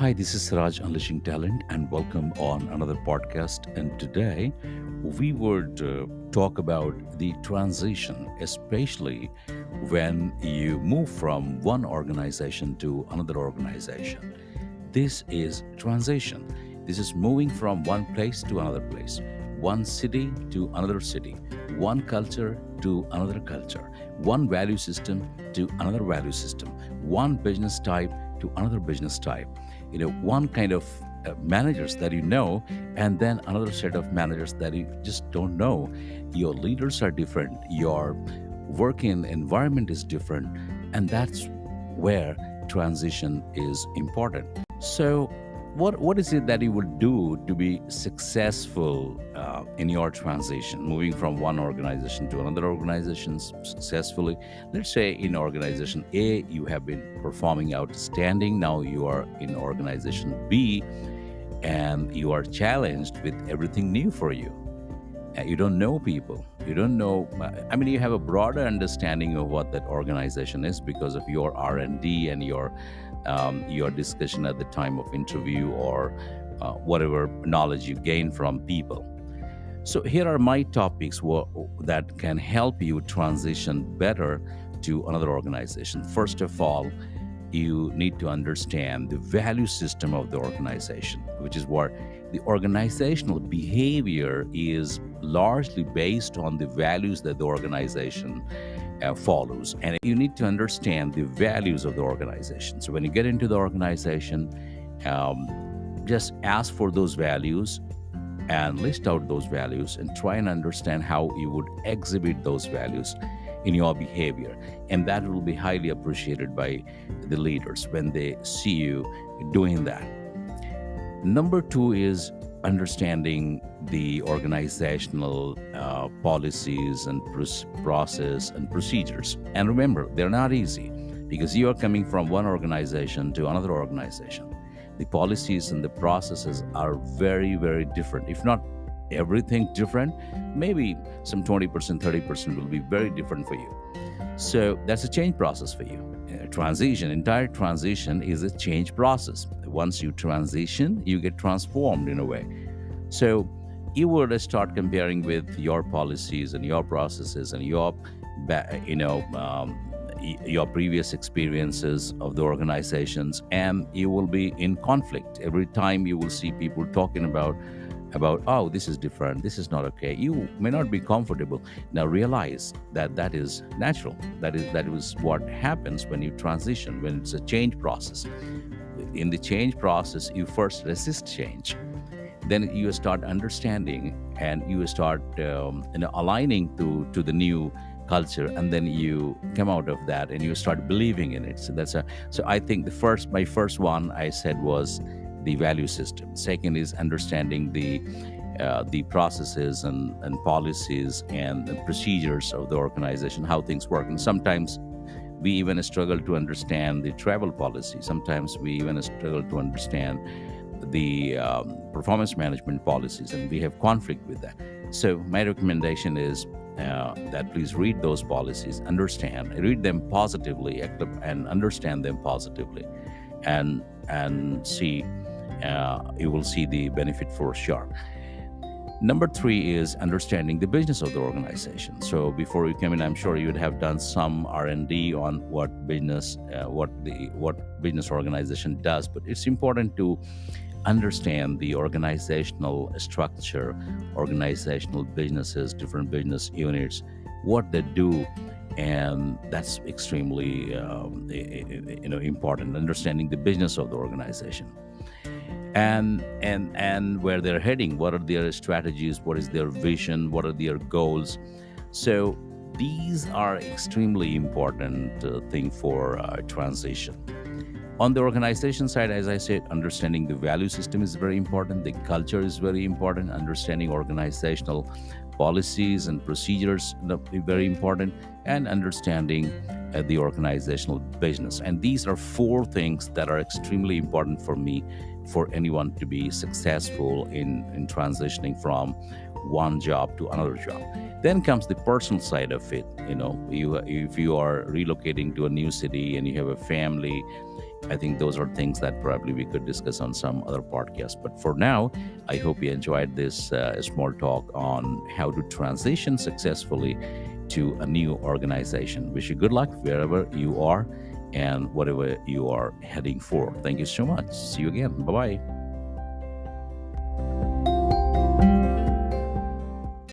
Hi, this is Saraj Unleashing Talent, and welcome on another podcast. And today we would talk about the transition, especially when you move from one organization to another organization. This is transition. This is moving from one place to another place, one city to another city, one culture to another culture, one value system to another value system, one business type to another business type. One kind of managers that you know, and then another set of managers that you just don't know. Your leaders are different, your working environment is different, and that's where transition is important. So, what is it that you will do to be successful in your transition, moving from one organization to another organization successfully? Let's say in organization A, you have been performing outstanding. Now you are in organization B, and you are challenged with everything new for you. You don't know people. You don't know. I mean, you have a broader understanding of what that organization is because of your R&D and your discussion at the time of interview or whatever knowledge you gain from people. So here are my topics that can help you transition better to another organization. First of all, you need to understand the value system of the organization, which is what the organizational behavior is largely based on the values that the organization follows. And you need to understand the values of the organization. So when you get into the organization, just ask for those values and list out those values and try and understand how you would exhibit those values in your behavior. And that will be highly appreciated by the leaders when they see you doing that. Number two is understanding the organizational policies and process and procedures. And remember, they're not easy because you are coming from one organization to another organization. The policies and the processes are very, very different. If not everything different, maybe some 20%, 30% will be very different for you. So that's a change process for you. Entire transition is a change process. Once you transition, you get transformed in a way. So you would start comparing with your policies and your processes and your previous experiences of the organizations, and you will be in conflict. Every time you will see people talking about oh, this is different, this is not okay, you may not be comfortable. Now realize that is natural. That is what happens when you transition, when it's a change process. In the change process, you first resist change, then you start understanding and you start aligning to the new culture, and then you come out of that and you start believing in it. So I think my first one I said was the value system. Second is understanding the processes and policies and the procedures of the organization, how things work. And sometimes we even struggle to understand the travel policy. Sometimes we even struggle to understand the performance management policies, and we have conflict with that. So my recommendation is that please read those policies, read them positively, and understand them positively, and see. You will see the benefit for sure. Number three is understanding the business of the organization. So before you came in, I'm sure you'd have done some R&D on what business organization does. But it's important to understand the organizational structure, organizational businesses, different business units, what they do, and that's extremely important. Understanding the business of the organization. And where they're heading, what are their strategies, what is their vision, what are their goals. So these are extremely important thing for transition. On the organization side, as I said, understanding the value system is very important. The culture is very important. Understanding organizational policies and procedures is very important, and understanding the organizational business. And these are four things that are extremely important for me, for anyone to be successful in transitioning from one job to another job. Then comes the personal side of it. If you are relocating to a new city and you have a family, I think those are things that probably we could discuss on some other podcast. But for now, I hope you enjoyed this small talk on how to transition successfully to a new organization. Wish you good luck wherever you are and whatever you are heading for. Thank you so much. See you again. Bye bye.